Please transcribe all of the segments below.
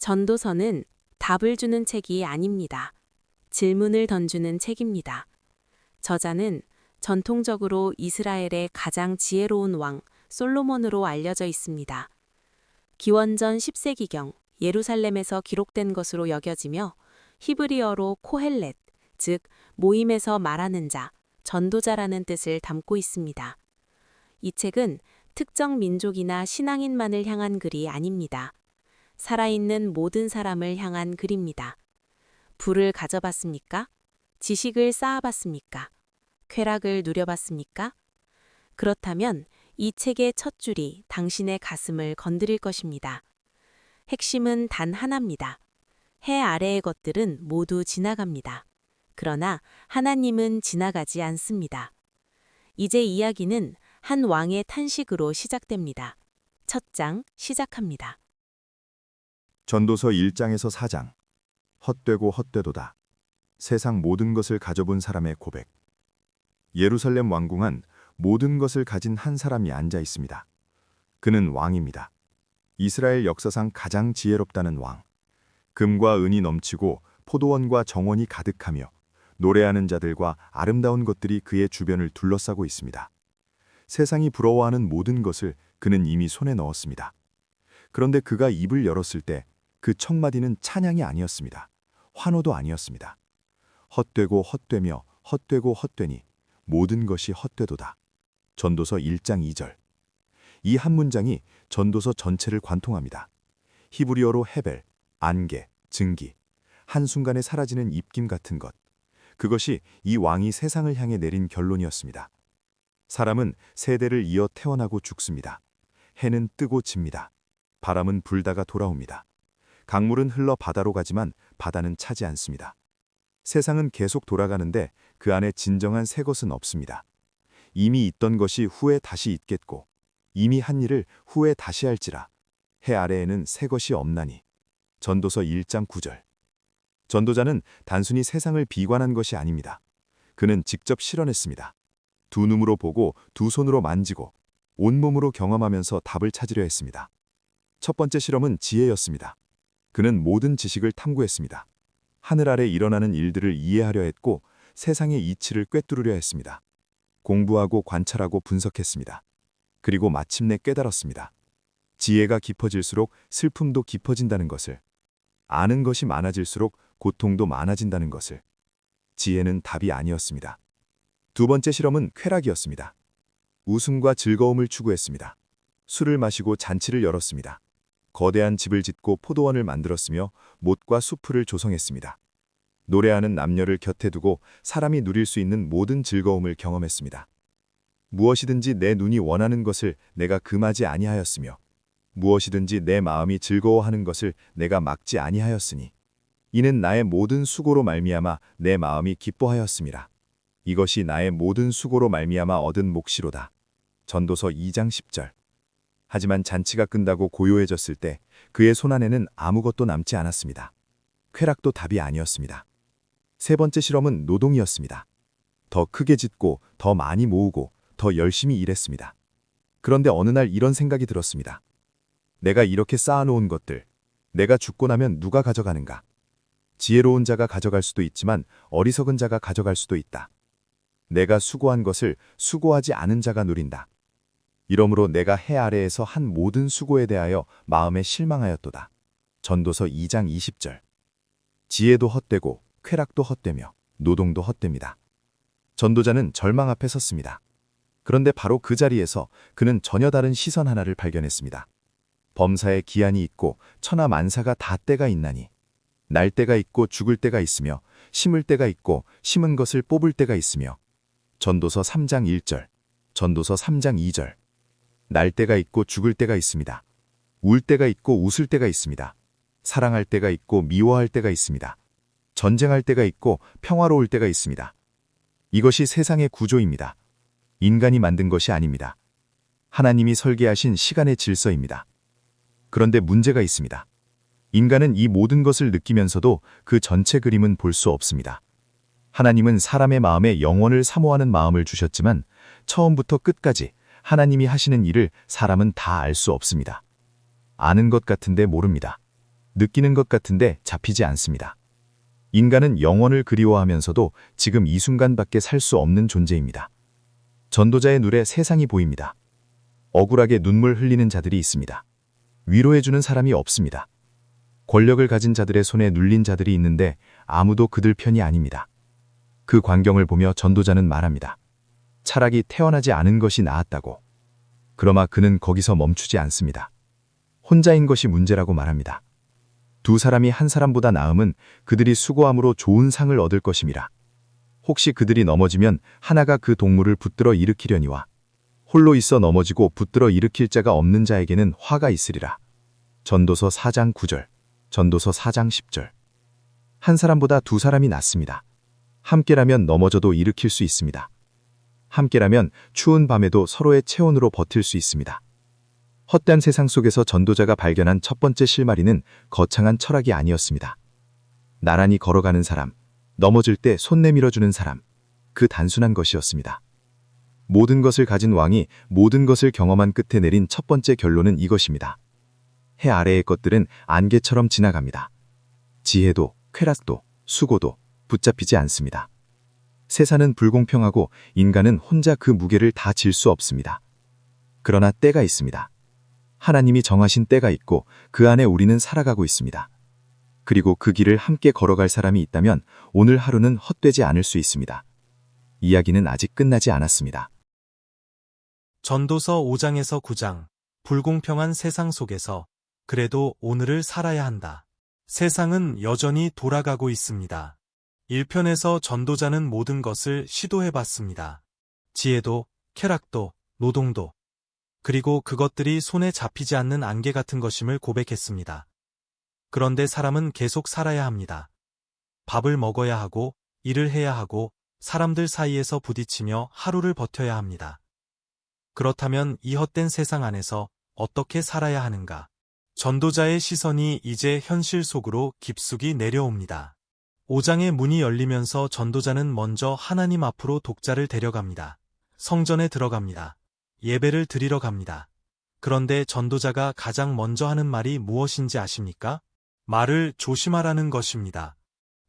전도서는 답을 주는 책이 아닙니다. 질문을 던주는 책입니다. 저자는 전통적으로 이스라엘의 가장 지혜로운 왕 솔로몬으로 알려져 있습니다. 기원전 10세기경 예루살렘에서 기록된 것으로 여겨지며 히브리어로 코헬렛, 즉 모임에서 말하는 자, 전도자라는 뜻을 담고 있습니다. 이 책은 특정 민족이나 신앙인만을 향한 글이 아닙니다. 살아있는 모든 사람을 향한 글입니다. 부를 가져봤습니까? 지식을 쌓아봤습니까? 쾌락을 누려봤습니까? 그렇다면 이 책의 첫 줄이 당신의 가슴을 건드릴 것입니다. 핵심은 단 하나입니다. 해 아래의 것들은 모두 지나갑니다. 그러나 하나님은 지나가지 않습니다. 이제 이야기는 한 왕의 탄식으로 시작됩니다. 첫 장 시작합니다. 전도서 1장에서 4장. 헛되고 헛되도다. 세상 모든 것을 가져본 사람의 고백. 예루살렘 왕궁한 모든 것을 가진 한 사람이 앉아 있습니다. 그는 왕입니다. 이스라엘 역사상 가장 지혜롭다는 왕. 금과 은이 넘치고 포도원과 정원이 가득하며 노래하는 자들과 아름다운 것들이 그의 주변을 둘러싸고 있습니다. 세상이 부러워하는 모든 것을 그는 이미 손에 넣었습니다. 그런데 그가 입을 열었을 때 그 첫 마디는 찬양이 아니었습니다. 환호도 아니었습니다. 헛되고 헛되며 헛되고 헛되니 모든 것이 헛되도다. 전도서 1장 2절. 이 한 문장이 전도서 전체를 관통합니다. 히브리어로 헤벨, 안개, 증기, 한순간에 사라지는 입김 같은 것. 그것이 이 왕이 세상을 향해 내린 결론이었습니다. 사람은 세대를 이어 태어나고 죽습니다. 해는 뜨고 집니다. 바람은 불다가 돌아옵니다. 강물은 흘러 바다로 가지만 바다는 차지 않습니다. 세상은 계속 돌아가는데 그 안에 진정한 새 것은 없습니다. 이미 있던 것이 후에 다시 있겠고 이미 한 일을 후에 다시 할지라. 해 아래에는 새 것이 없나니. 전도서 1장 9절. 전도자는 단순히 세상을 비관한 것이 아닙니다. 그는 직접 실현했습니다. 두 눈으로 보고 두 손으로 만지고 온몸으로 경험하면서 답을 찾으려 했습니다. 첫 번째 실험은 지혜였습니다. 그는 모든 지식을 탐구했습니다. 하늘 아래 일어나는 일들을 이해하려 했고 세상의 이치를 꿰뚫으려 했습니다. 공부하고 관찰하고 분석했습니다. 그리고 마침내 깨달았습니다. 지혜가 깊어질수록 슬픔도 깊어진다는 것을, 아는 것이 많아질수록 고통도 많아진다는 것을. 지혜는 답이 아니었습니다. 두 번째 실험은 쾌락이었습니다. 웃음과 즐거움을 추구했습니다. 술을 마시고 잔치를 열었습니다. 거대한 집을 짓고 포도원을 만들었으며 못과 수풀을 조성했습니다. 노래하는 남녀를 곁에 두고 사람이 누릴 수 있는 모든 즐거움을 경험했습니다. 무엇이든지 내 눈이 원하는 것을 내가 금하지 아니하였으며 무엇이든지 내 마음이 즐거워하는 것을 내가 막지 아니하였으니 이는 나의 모든 수고로 말미암아 내 마음이 기뻐하였음이라. 이것이 나의 모든 수고로 말미암아 얻은 몫이로다. 전도서 2장 10절. 하지만 잔치가 끝나고 고요해졌을 때 그의 손안에는 아무것도 남지 않았습니다. 쾌락도 답이 아니었습니다. 세 번째 실험은 노동이었습니다. 더 크게 짓고 더 많이 모으고 더 열심히 일했습니다. 그런데 어느 날 이런 생각이 들었습니다. 내가 이렇게 쌓아놓은 것들, 내가 죽고 나면 누가 가져가는가? 지혜로운 자가 가져갈 수도 있지만 어리석은 자가 가져갈 수도 있다. 내가 수고한 것을 수고하지 않은 자가 누린다. 이러므로 내가 해 아래에서 한 모든 수고에 대하여 마음에 실망하였도다. 전도서 2장 20절. 지혜도 헛되고 쾌락도 헛되며 노동도 헛됩니다. 전도자는 절망 앞에 섰습니다. 그런데 바로 그 자리에서 그는 전혀 다른 시선 하나를 발견했습니다. 범사에 기한이 있고 천하 만사가 다 때가 있나니 날 때가 있고 죽을 때가 있으며 심을 때가 있고 심은 것을 뽑을 때가 있으며. 전도서 3장 1절, 전도서 3장 2절. 날 때가 있고 죽을 때가 있습니다. 울 때가 있고 웃을 때가 있습니다. 사랑할 때가 있고 미워할 때가 있습니다. 전쟁할 때가 있고 평화로울 때가 있습니다. 이것이 세상의 구조입니다. 인간이 만든 것이 아닙니다. 하나님이 설계하신 시간의 질서입니다. 그런데 문제가 있습니다. 인간은 이 모든 것을 느끼면서도 그 전체 그림은 볼 수 없습니다. 하나님은 사람의 마음에 영원을 사모하는 마음을 주셨지만 처음부터 끝까지 하나님이 하시는 일을 사람은 다 알 수 없습니다. 아는 것 같은데 모릅니다. 느끼는 것 같은데 잡히지 않습니다. 인간은 영원을 그리워하면서도 지금 이 순간밖에 살 수 없는 존재입니다. 전도자의 눈에 세상이 보입니다. 억울하게 눈물 흘리는 자들이 있습니다. 위로해주는 사람이 없습니다. 권력을 가진 자들의 손에 눌린 자들이 있는데 아무도 그들 편이 아닙니다. 그 광경을 보며 전도자는 말합니다. 차라리 태어나지 않은 것이 나았다고. 그러나 그는 거기서 멈추지 않습니다. 혼자인 것이 문제라고 말합니다. 두 사람이 한 사람보다 나음은 그들이 수고함으로 좋은 상을 얻을 것임이라. 혹시 그들이 넘어지면 하나가 그 동물을 붙들어 일으키려니와 홀로 있어 넘어지고 붙들어 일으킬 자가 없는 자에게는 화가 있으리라. 전도서 4장 9절, 전도서 4장 10절. 한 사람보다 두 사람이 낫습니다. 함께라면 넘어져도 일으킬 수 있습니다. 함께라면 추운 밤에도 서로의 체온으로 버틸 수 있습니다. 헛된 세상 속에서 전도자가 발견한 첫 번째 실마리는 거창한 철학이 아니었습니다. 나란히 걸어가는 사람, 넘어질 때 손 내밀어주는 사람, 그 단순한 것이었습니다. 모든 것을 가진 왕이 모든 것을 경험한 끝에 내린 첫 번째 결론은 이것입니다. 해 아래의 것들은 안개처럼 지나갑니다. 지혜도, 쾌락도, 수고도 붙잡히지 않습니다. 세상은 불공평하고 인간은 혼자 그 무게를 다 질 수 없습니다. 그러나 때가 있습니다. 하나님이 정하신 때가 있고 그 안에 우리는 살아가고 있습니다. 그리고 그 길을 함께 걸어갈 사람이 있다면 오늘 하루는 헛되지 않을 수 있습니다. 이야기는 아직 끝나지 않았습니다. 전도서 5장에서 9장, 불공평한 세상 속에서 그래도 오늘을 살아야 한다. 세상은 여전히 돌아가고 있습니다. 1편에서 전도자는 모든 것을 시도해봤습니다. 지혜도, 쾌락도, 노동도. 그리고 그것들이 손에 잡히지 않는 안개 같은 것임을 고백했습니다. 그런데 사람은 계속 살아야 합니다. 밥을 먹어야 하고, 일을 해야 하고, 사람들 사이에서 부딪히며 하루를 버텨야 합니다. 그렇다면 이 헛된 세상 안에서 어떻게 살아야 하는가? 전도자의 시선이 이제 현실 속으로 깊숙이 내려옵니다. 5장의 문이 열리면서 전도자는 먼저 하나님 앞으로 독자를 데려갑니다. 성전에 들어갑니다. 예배를 드리러 갑니다. 그런데 전도자가 가장 먼저 하는 말이 무엇인지 아십니까? 말을 조심하라는 것입니다.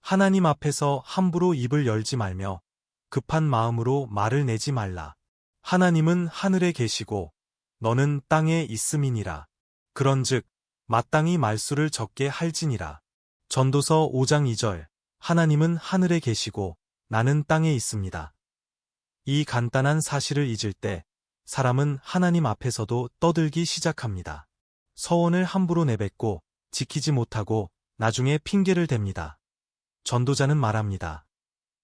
하나님 앞에서 함부로 입을 열지 말며 급한 마음으로 말을 내지 말라. 하나님은 하늘에 계시고 너는 땅에 있음이니라. 그런즉 마땅히 말수를 적게 할지니라. 전도서 5장 2절. 하나님은 하늘에 계시고 나는 땅에 있습니다. 이 간단한 사실을 잊을 때 사람은 하나님 앞에서도 떠들기 시작합니다. 서원을 함부로 내뱉고 지키지 못하고 나중에 핑계를 댑니다. 전도자는 말합니다.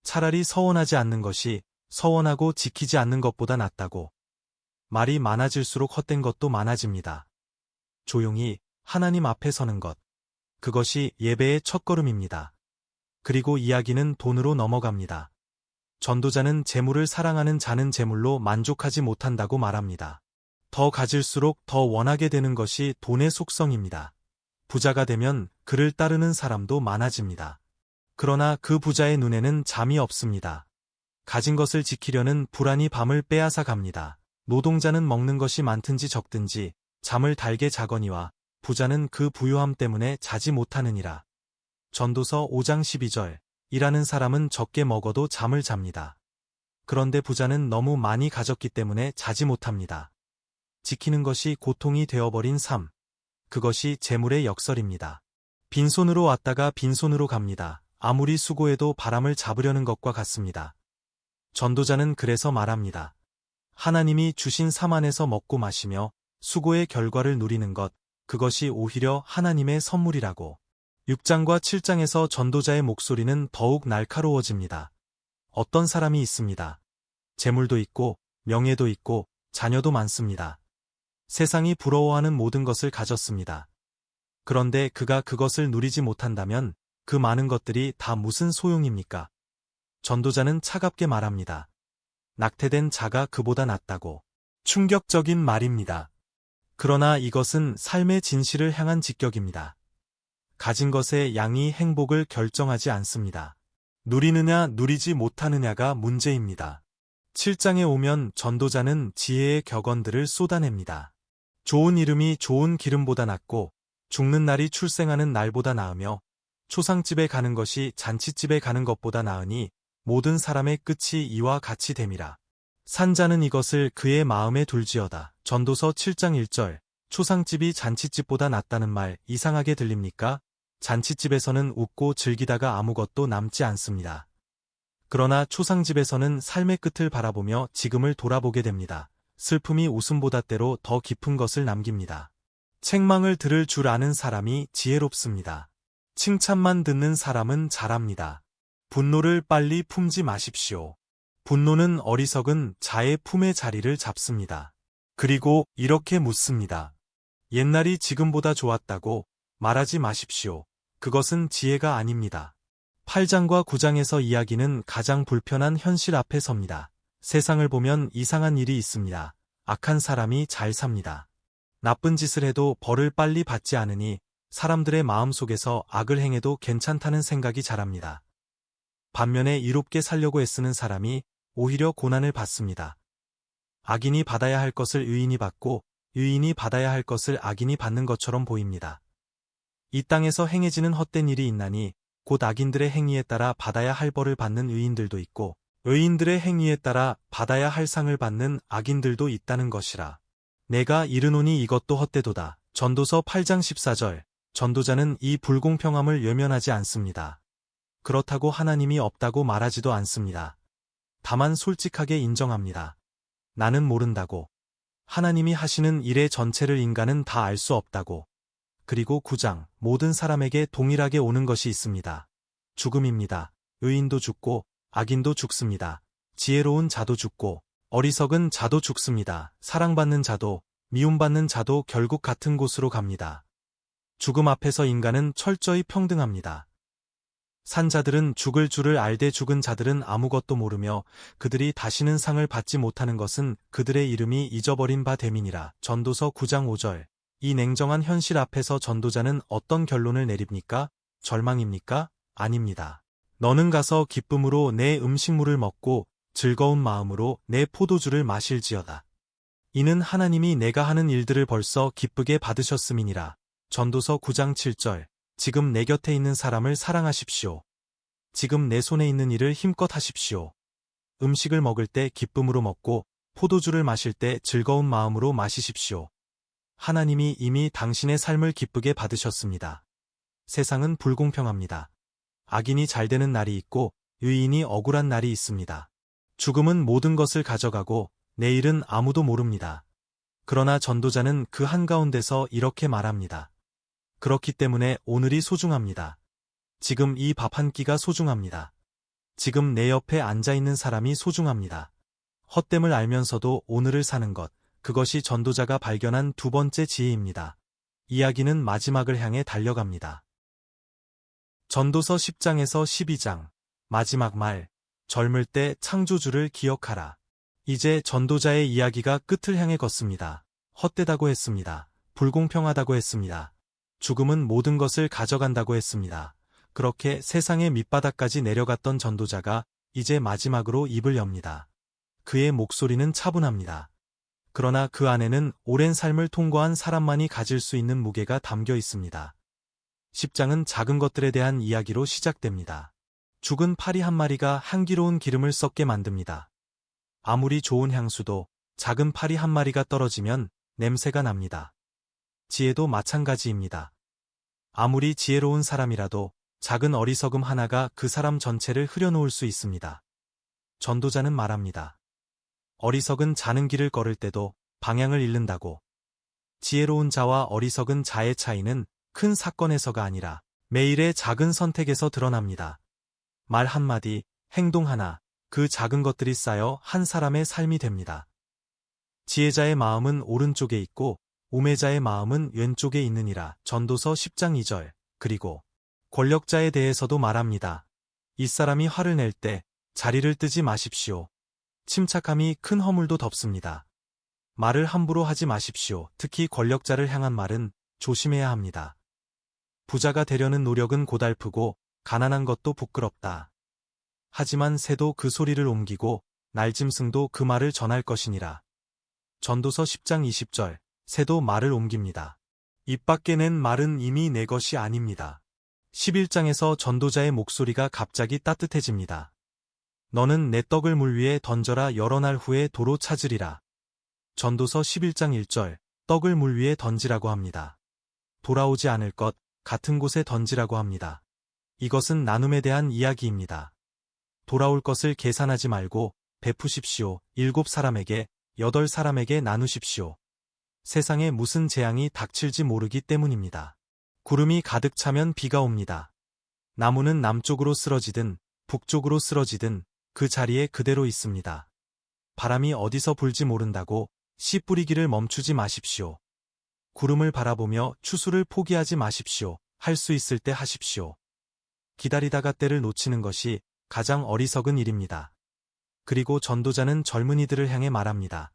차라리 서원하지 않는 것이 서원하고 지키지 않는 것보다 낫다고. 말이 많아질수록 헛된 것도 많아집니다. 조용히 하나님 앞에 서는 것. 그것이 예배의 첫걸음입니다. 그리고 이야기는 돈으로 넘어갑니다. 전도자는 재물을 사랑하는 자는 재물로 만족하지 못한다고 말합니다. 더 가질수록 더 원하게 되는 것이 돈의 속성입니다. 부자가 되면 그를 따르는 사람도 많아집니다. 그러나 그 부자의 눈에는 잠이 없습니다. 가진 것을 지키려는 불안이 밤을 빼앗아 갑니다. 노동자는 먹는 것이 많든지 적든지 잠을 달게 자거니와 부자는 그 부유함 때문에 자지 못하느니라. 전도서 5장 12절. 일하는 사람은 적게 먹어도 잠을 잡니다. 그런데 부자는 너무 많이 가졌기 때문에 자지 못합니다. 지키는 것이 고통이 되어버린 삶. 그것이 재물의 역설입니다. 빈손으로 왔다가 빈손으로 갑니다. 아무리 수고해도 바람을 잡으려는 것과 같습니다. 전도자는 그래서 말합니다. 하나님이 주신 삶 안에서 먹고 마시며 수고의 결과를 누리는 것, 그것이 오히려 하나님의 선물이라고. 6장과 7장에서 전도자의 목소리는 더욱 날카로워집니다. 어떤 사람이 있습니다. 재물도 있고 명예도 있고 자녀도 많습니다. 세상이 부러워하는 모든 것을 가졌습니다. 그런데 그가 그것을 누리지 못한다면 그 많은 것들이 다 무슨 소용입니까? 전도자는 차갑게 말합니다. 낙태된 자가 그보다 낫다고. 충격적인 말입니다. 그러나 이것은 삶의 진실을 향한 직격입니다. 가진 것의 양이 행복을 결정하지 않습니다. 누리느냐 누리지 못하느냐가 문제입니다. 7장에 오면 전도자는 지혜의 격언들을 쏟아냅니다. 좋은 이름이 좋은 기름보다 낫고 죽는 날이 출생하는 날보다 나으며 초상집에 가는 것이 잔치집에 가는 것보다 나으니 모든 사람의 끝이 이와 같이 됨이라. 산자는 이것을 그의 마음에 둘지어다. 전도서 7장 1절. 초상집이 잔치집보다 낫다는 말 이상하게 들립니까? 잔치집에서는 웃고 즐기다가 아무것도 남지 않습니다. 그러나 초상집에서는 삶의 끝을 바라보며 지금을 돌아보게 됩니다. 슬픔이 웃음보다 때로 더 깊은 것을 남깁니다. 책망을 들을 줄 아는 사람이 지혜롭습니다. 칭찬만 듣는 사람은 잘합니다. 분노를 빨리 품지 마십시오. 분노는 어리석은 자의 품의 자리를 잡습니다. 그리고 이렇게 묻습니다. 옛날이 지금보다 좋았다고 말하지 마십시오. 그것은 지혜가 아닙니다. 8장과 9장에서 이야기는 가장 불편한 현실 앞에 섭니다. 세상을 보면 이상한 일이 있습니다. 악한 사람이 잘 삽니다. 나쁜 짓을 해도 벌을 빨리 받지 않으니 사람들의 마음속에서 악을 행해도 괜찮다는 생각이 자랍니다. 반면에 이롭게 살려고 애쓰는 사람이 오히려 고난을 받습니다. 악인이 받아야 할 것을 의인이 받고 의인이 받아야 할 것을 악인이 받는 것처럼 보입니다. 이 땅에서 행해지는 헛된 일이 있나니 곧 악인들의 행위에 따라 받아야 할 벌을 받는 의인들도 있고 의인들의 행위에 따라 받아야 할 상을 받는 악인들도 있다는 것이라. 내가 이르노니 이것도 헛되도다. 전도서 8장 14절. 전도자는 이 불공평함을 외면하지 않습니다. 그렇다고 하나님이 없다고 말하지도 않습니다. 다만 솔직하게 인정합니다. 나는 모른다고. 하나님이 하시는 일의 전체를 인간은 다 알 수 없다고. 그리고 9장, 모든 사람에게 동일하게 오는 것이 있습니다. 죽음입니다. 의인도 죽고 악인도 죽습니다. 지혜로운 자도 죽고 어리석은 자도 죽습니다. 사랑받는 자도 미움받는 자도 결국 같은 곳으로 갑니다. 죽음 앞에서 인간은 철저히 평등합니다. 산 자들은 죽을 줄을 알되 죽은 자들은 아무것도 모르며 그들이 다시는 상을 받지 못하는 것은 그들의 이름이 잊어버린 바 됨이니라. 전도서 9장 5절. 이 냉정한 현실 앞에서 전도자는 어떤 결론을 내립니까? 절망입니까? 아닙니다. 너는 가서 기쁨으로 내 음식물을 먹고 즐거운 마음으로 내 포도주를 마실지어다. 이는 하나님이 내가 하는 일들을 벌써 기쁘게 받으셨음이니라. 전도서 9장 7절. 지금 내 곁에 있는 사람을 사랑하십시오. 지금 내 손에 있는 일을 힘껏 하십시오. 음식을 먹을 때 기쁨으로 먹고 포도주를 마실 때 즐거운 마음으로 마시십시오. 하나님이 이미 당신의 삶을 기쁘게 받으셨습니다. 세상은 불공평합니다. 악인이 잘 되는 날이 있고 의인이 억울한 날이 있습니다. 죽음은 모든 것을 가져가고 내일은 아무도 모릅니다. 그러나 전도자는 그 한가운데서 이렇게 말합니다. 그렇기 때문에 오늘이 소중합니다. 지금 이 밥 한 끼가 소중합니다. 지금 내 옆에 앉아있는 사람이 소중합니다. 헛됨을 알면서도 오늘을 사는 것, 그것이 전도자가 발견한 두 번째 지혜입니다. 이야기는 마지막을 향해 달려갑니다. 전도서 10장에서 12장, 마지막 말, 젊을 때 창조주를 기억하라. 이제 전도자의 이야기가 끝을 향해 걷습니다. 헛되다고 했습니다. 불공평하다고 했습니다. 죽음은 모든 것을 가져간다고 했습니다. 그렇게 세상의 밑바닥까지 내려갔던 전도자가 이제 마지막으로 입을 엽니다. 그의 목소리는 차분합니다. 그러나 그 안에는 오랜 삶을 통과한 사람만이 가질 수 있는 무게가 담겨 있습니다. 10장은 작은 것들에 대한 이야기로 시작됩니다. 죽은 파리 한 마리가 향기로운 기름을 썩게 만듭니다. 아무리 좋은 향수도 작은 파리 한 마리가 떨어지면 냄새가 납니다. 지혜도 마찬가지입니다. 아무리 지혜로운 사람이라도 작은 어리석음 하나가 그 사람 전체를 흐려놓을 수 있습니다. 전도자는 말합니다. 어리석은 자는 길을 걸을 때도 방향을 잃는다고. 지혜로운 자와 어리석은 자의 차이는 큰 사건에서가 아니라 매일의 작은 선택에서 드러납니다. 말 한마디, 행동 하나, 그 작은 것들이 쌓여 한 사람의 삶이 됩니다. 지혜자의 마음은 오른쪽에 있고 우매자의 마음은 왼쪽에 있느니라. 전도서 10장 2절. 그리고 권력자에 대해서도 말합니다. 이 사람이 화를 낼 때 자리를 뜨지 마십시오. 침착함이 큰 허물도 덮습니다. 말을 함부로 하지 마십시오. 특히 권력자를 향한 말은 조심해야 합니다. 부자가 되려는 노력은 고달프고 가난한 것도 부끄럽다. 하지만 새도 그 소리를 옮기고 날짐승도 그 말을 전할 것이니라. 전도서 10장 20절. 새도 말을 옮깁니다. 입 밖에 낸 말은 이미 내 것이 아닙니다. 11장에서 전도자의 목소리가 갑자기 따뜻해집니다. 너는 내 떡을 물 위에 던져라 여러 날 후에 도로 찾으리라. 전도서 11장 1절, 떡을 물 위에 던지라고 합니다. 돌아오지 않을 것, 같은 곳에 던지라고 합니다. 이것은 나눔에 대한 이야기입니다. 돌아올 것을 계산하지 말고 베푸십시오. 7사람에게, 8사람에게 나누십시오. 세상에 무슨 재앙이 닥칠지 모르기 때문입니다. 구름이 가득 차면 비가 옵니다. 나무는 남쪽으로 쓰러지든 북쪽으로 쓰러지든 그 자리에 그대로 있습니다. 바람이 어디서 불지 모른다고 씨 뿌리기를 멈추지 마십시오. 구름을 바라보며 추수를 포기하지 마십시오. 할 수 있을 때 하십시오. 기다리다가 때를 놓치는 것이 가장 어리석은 일입니다. 그리고 전도자는 젊은이들을 향해 말합니다.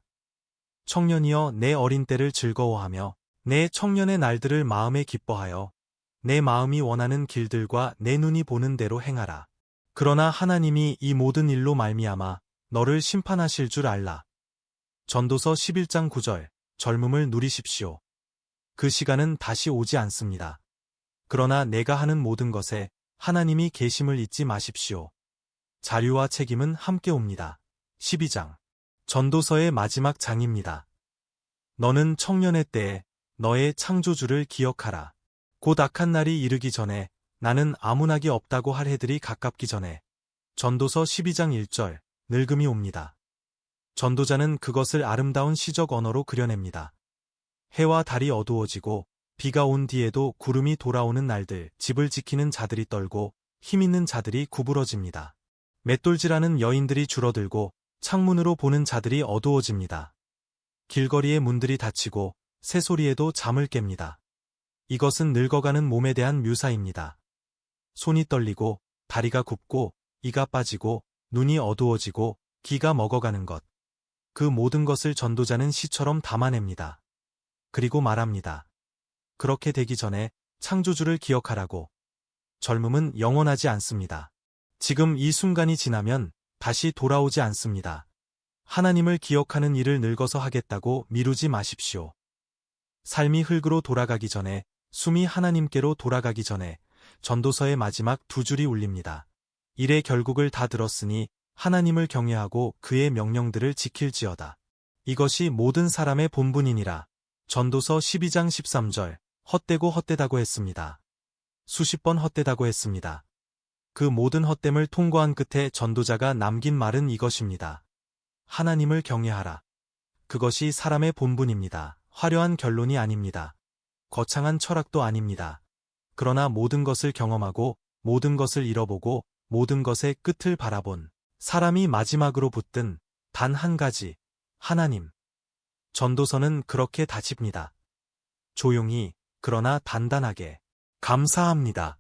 청년이여 내 어린 때를 즐거워하며 내 청년의 날들을 마음에 기뻐하여 내 마음이 원하는 길들과 내 눈이 보는 대로 행하라. 그러나 하나님이 이 모든 일로 말미암아 너를 심판하실 줄 알라. 전도서 11장 9절, 젊음을 누리십시오. 그 시간은 다시 오지 않습니다. 그러나 내가 하는 모든 것에 하나님이 계심을 잊지 마십시오. 자유와 책임은 함께 옵니다. 12장. 전도서의 마지막 장입니다. 너는 청년의 때에 너의 창조주를 기억하라. 곧 악한 날이 이르기 전에 나는 아무나기 없다고 할 해들이 가깝기 전에. 전도서 12장 1절, 늙음이 옵니다. 전도자는 그것을 아름다운 시적 언어로 그려냅니다. 해와 달이 어두워지고 비가 온 뒤에도 구름이 돌아오는 날들, 집을 지키는 자들이 떨고 힘있는 자들이 구부러집니다. 맷돌질하는 여인들이 줄어들고 창문으로 보는 자들이 어두워집니다. 길거리의 문들이 닫히고 새소리에도 잠을 깹니다. 이것은 늙어가는 몸에 대한 묘사입니다. 손이 떨리고 다리가 굽고 이가 빠지고 눈이 어두워지고 기가 먹어가는 것. 그 모든 것을 전도자는 시처럼 담아냅니다. 그리고 말합니다. 그렇게 되기 전에 창조주를 기억하라고. 젊음은 영원하지 않습니다. 지금 이 순간이 지나면 다시 돌아오지 않습니다. 하나님을 기억하는 일을 늙어서 하겠다고 미루지 마십시오. 삶이 흙으로 돌아가기 전에, 숨이 하나님께로 돌아가기 전에 전도서의 마지막 두 줄이 울립니다. 일의 결국을 다 들었으니 하나님을 경외하고 그의 명령들을 지킬지어다. 이것이 모든 사람의 본분이니라. 전도서 12장 13절, 헛되고 헛되다고 했습니다. 수십 번 헛되다고 했습니다. 그 모든 헛됨을 통과한 끝에 전도자가 남긴 말은 이것입니다. 하나님을 경외하라. 그것이 사람의 본분입니다. 화려한 결론이 아닙니다. 거창한 철학도 아닙니다. 그러나 모든 것을 경험하고 모든 것을 잃어보고 모든 것의 끝을 바라본 사람이 마지막으로 붙든 단 한 가지, 하나님. 전도서는 그렇게 다집니다. 조용히, 그러나 단단하게. 감사합니다.